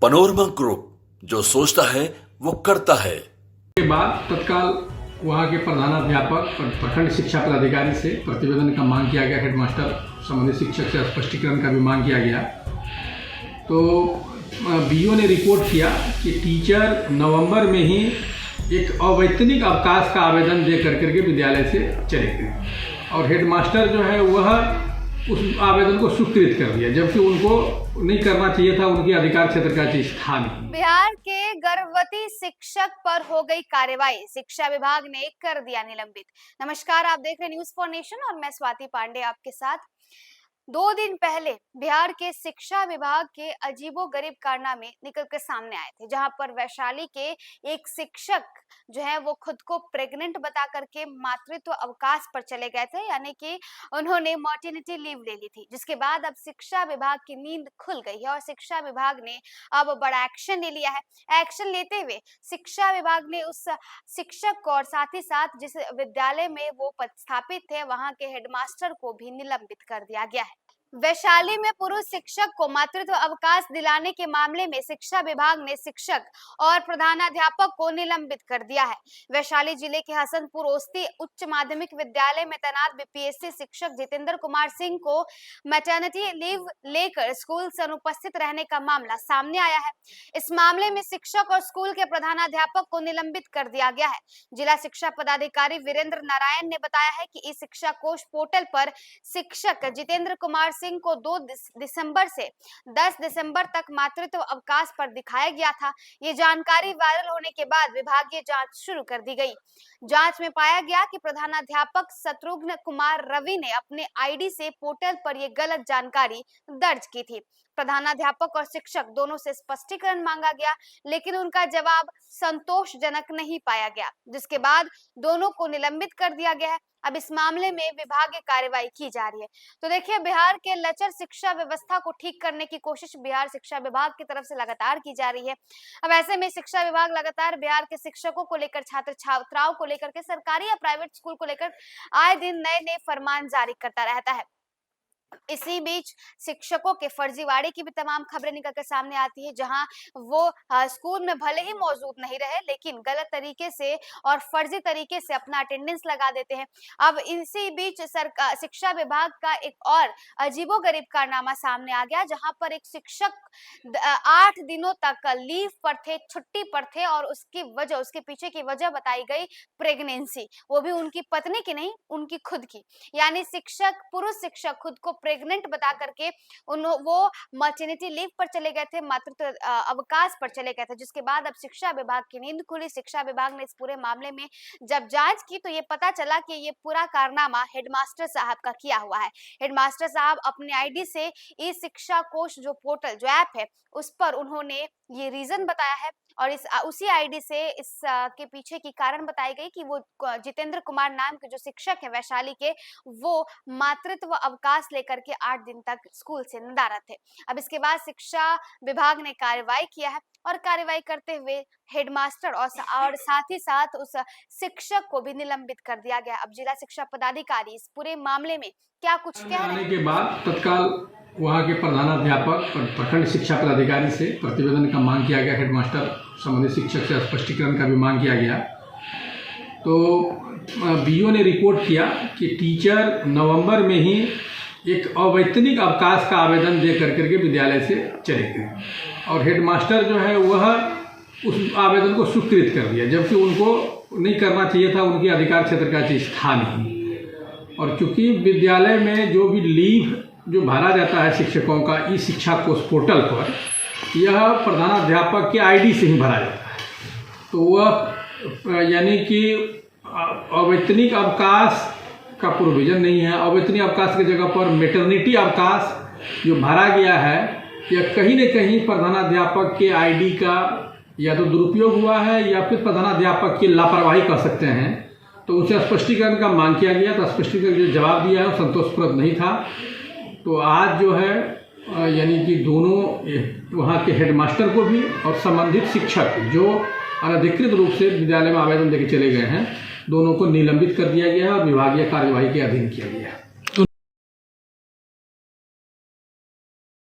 Panorama group, जो सोचता है वो करता है। के बाद तत्काल वहाँ के प्रधानाध्यापक और प्रखंड शिक्षा पदाधिकारी से प्रतिवेदन का मांग किया गया। हेडमास्टर संबंधित शिक्षक से स्पष्टीकरण का भी मांग किया गया। तो बीओ ने रिपोर्ट किया कि टीचर नवंबर में ही एक अवैतनिक अवकाश का आवेदन दे करके विद्यालय से चले गए और हेडमास्टर जो है वह उस आवेदन को स्वीकृत कर दिया, जबकि उनको नहीं करना चाहिए था, उनके अधिकार क्षेत्र का चीज था नहीं। बिहार के गर्भवती शिक्षक पर हो गई कार्रवाई, शिक्षा विभाग ने कर दिया निलंबित। नमस्कार, आप देख रहे न्यूज फॉर नेशन और मैं स्वाति पांडे आपके साथ। 2 दिन पहले बिहार के शिक्षा विभाग के अजीबोगरीब कारनामे निकल कर सामने आए थे, जहां पर वैशाली के एक शिक्षक जो है वो खुद को प्रेग्नेंट बता करके मातृत्व अवकाश पर चले गए थे, यानी कि उन्होंने मर्टर्निटी लीव ले ली थी। जिसके बाद अब शिक्षा विभाग की नींद खुल गई है और शिक्षा विभाग ने अब बड़ा एक्शन ले लिया है। एक्शन लेते हुए शिक्षा विभाग ने उस शिक्षक को और साथ ही साथ जिस विद्यालय में वो पदस्थापित थे वहां के हेडमास्टर को भी निलंबित कर दिया गया है। वैशाली में पुरुष शिक्षक को मातृत्व अवकाश दिलाने के मामले में शिक्षा विभाग ने शिक्षक और प्रधानाध्यापक को निलंबित कर दिया है। वैशाली जिले के हसनपुर ओस्ती उच्च माध्यमिक विद्यालय में तैनात बीपीएससी शिक्षक जितेंद्र कुमार सिंह को मैटरनिटी लीव लेकर स्कूल से अनुपस्थित रहने का मामला सामने आया है। इस मामले में शिक्षक और स्कूल के प्रधानाध्यापक को निलंबित कर दिया गया है। जिला शिक्षा पदाधिकारी वीरेंद्र नारायण ने बताया है कि इस शिक्षा कोष पोर्टल पर शिक्षक जितेंद्र कुमार सिंह को 2 दिसंबर से 10 दिसंबर तक मातृत्व अवकाश पर दिखाया गया था। ये जानकारी वायरल होने के बाद विभागीय जांच शुरू कर दी गई। जांच में पाया गया कि प्रधानाध्यापक शत्रुघ्न कुमार रवि ने अपने आईडी से पोर्टल पर यह गलत जानकारी दर्ज की थी। प्रधानाध्यापक और शिक्षक दोनों से स्पष्टीकरण मांगा गया, लेकिन उनका जवाब संतोषजनक नहीं पाया गया, जिसके बाद दोनों को निलंबित कर दिया गया है। अब इस मामले में विभागीय कार्रवाई की जा रही है। तो देखिए, बिहार के लचर शिक्षा व्यवस्था को ठीक करने की कोशिश बिहार शिक्षा विभाग की तरफ से लगातार की जा रही है। अब ऐसे में शिक्षा विभाग लगातार बिहार के शिक्षकों को लेकर, छात्र छात्राओं को लेकर के, सरकारी या प्राइवेट स्कूल को लेकर आए दिन नए नए फरमान जारी करता रहता है। इसी बीच शिक्षकों के फर्जीवाड़े की भी तमाम खबरें निकलकर सामने आती है, जहां वो स्कूल में भले ही मौजूद नहीं रहे लेकिन गलत तरीके से और फर्जी तरीके से अपना अटेंडेंस लगा देते हैं। अब इसी बीच शिक्षा विभाग का एक और अजीबोगरीब कारनामा सामने आ गया, जहां पर एक शिक्षक 8 दिनों तक लीव पर थे, छुट्टी पर थे और उसके पीछे की वजह बताई गई प्रेगनेंसी, वो भी उनकी पत्नी की नहीं, उनकी खुद की। यानी पुरुष शिक्षक खुद को प्रेग्नेंट बता करके वो मर्टर्निटी लीव पर चले गए थे, मातृत्व अवकाश पर चले गए थे। जिसके बाद अब शिक्षा विभाग की नींद खुली। शिक्षा विभाग ने इस पूरे मामले में जब जांच की तो ये पता चला कि ये पूरा कारनामा हेडमास्टर साहब का किया हुआ है। हेडमास्टर साहब अपने आईडी से ई शिक्षा कोष जो पोर्टल जो ऐप है उस पर उन्होंने ये रीजन बताया है और उसी आईडी से के पीछे की कारण बताई गई कि वो जितेंद्र कुमार नाम के जो शिक्षक है वैशाली के, वो मातृत्व अवकाश लेकर के 8 दिन तक स्कूल से नदारद थे। अब इसके बाद शिक्षा विभाग ने कार्रवाई किया है और कार्रवाई करते हुए हेडमास्टर और साथ ही साथ उस शिक्षक को भी निलंबित कर दिया गया। अब जिला शिक्षा पदाधिकारी इस पूरे मामले में क्या कुछ कह रहे हैं? के बाद तत्काल वहाँ के प्रधानाध्यापक और प्रखंड शिक्षा पदाधिकारी से प्रतिवेदन का मांग किया गया। हेडमास्टर संबंधित शिक्षक से स्पष्टीकरण का भी मांग किया गया। तो बीओ ने रिपोर्ट किया कि टीचर नवंबर में ही एक अवैतनिक अवकाश का आवेदन दे करके विद्यालय से चले गए और हेडमास्टर जो है वह उस आवेदन को स्वीकृत कर दिया, जबकि उनको नहीं करना चाहिए था, उनके अधिकार क्षेत्र का चीज था नहीं। और चूंकि विद्यालय में जो भी लीव जो भरा जाता है शिक्षकों का ई शिक्षा कोष पोर्टल पर, यह प्रधानाध्यापक के आईडी से ही भरा जाता है। तो वह यानी कि अवैतनिक अवकाश का प्रोविजन नहीं है। अवैतनिक अवकाश की जगह पर मैटरनिटी अवकाश जो भरा गया है, यह कहीं न कहीं प्रधानाध्यापक के आईडी का या तो दुरुपयोग हुआ है या फिर प्रधानाध्यापक की लापरवाही कर सकते हैं। तो उनसे स्पष्टीकरण का मांग किया गया, तो स्पष्टीकरण जो जवाब दिया है वो संतोषप्रद नहीं था। तो आज जो है यानी कि दोनों वहाँ के हेडमास्टर को भी और संबंधित शिक्षक जो अनधिकृत रूप से विद्यालय में आवेदन देकर चले गए हैं, दोनों को निलंबित कर दिया गया है और विभागीय कार्यवाही के अधीन किया गया है।